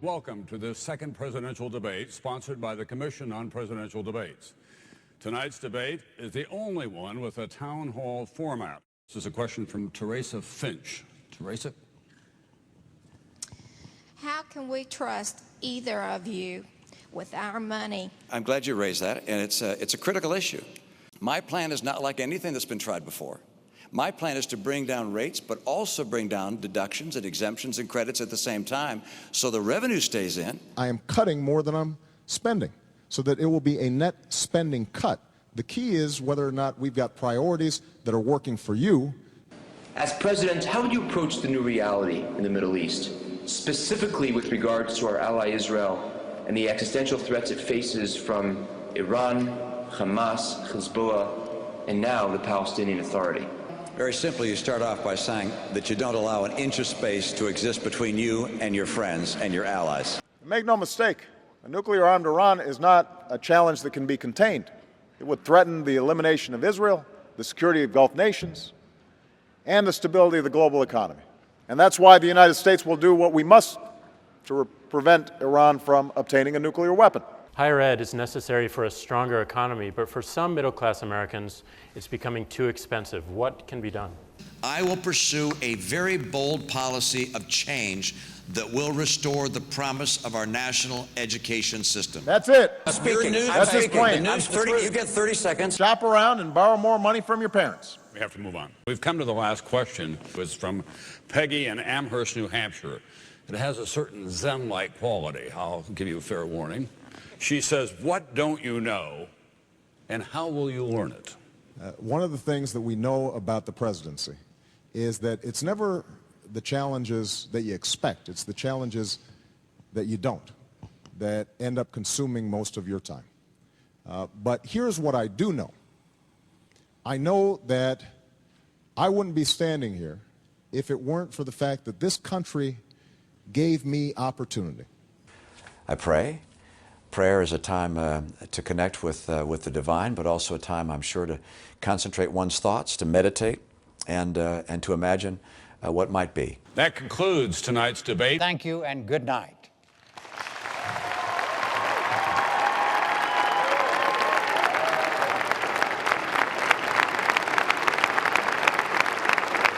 Welcome to this second presidential debate sponsored by the Commission on Presidential Debates. Tonight's debate is the only one with a town hall format. This is a question from Teresa Finch. Teresa? How can we trust either of you with our money? I'm glad you raised that, and it's a critical issue. My plan is not like anything that's been tried before. My plan is to bring down rates, but also bring down deductions and exemptions and credits at the same time, so the revenue stays in. I am cutting more than I'm spending, so that it will be a net spending cut. The key is whether or not we've got priorities that are working for you. As president, how would you approach the new reality in the Middle East, specifically with regards to our ally Israel and the existential threats it faces from Iran, Hamas, Hezbollah, and now the Palestinian Authority? Very simply, you start off by saying that you don't allow an inch of space to exist between you and your friends and your allies. Make no mistake, a nuclear-armed Iran is not a challenge that can be contained. It would threaten the elimination of Israel, the security of Gulf nations, and the stability of the global economy. And that's why the United States will do what we must to prevent Iran from obtaining a nuclear weapon. Higher ed is necessary for a stronger economy, but for some middle-class Americans, it's becoming too expensive. What can be done? I will pursue a very bold policy of change that will restore the promise of our national education system. That's it. Speaking. That's his plan. You get 30 seconds. Shop around and borrow more money from your parents. We have to move on. We've come to the last question. It was from Peggy in Amherst, New Hampshire. It has a certain Zen-like quality. I'll give you a fair warning. She says, what don't you know, and how will you learn it? One of the things that we know about the presidency is that it's never the challenges that you expect. It's the challenges that you don't, that end up consuming most of your time. But here's what I do know. I know that I wouldn't be standing here if it weren't for the fact that this country gave me opportunity. I pray. Prayer is a time to connect with the divine, but also a time, I'm sure, to concentrate one's thoughts, to meditate, and to imagine what might be. That concludes tonight's debate. Thank you and good night.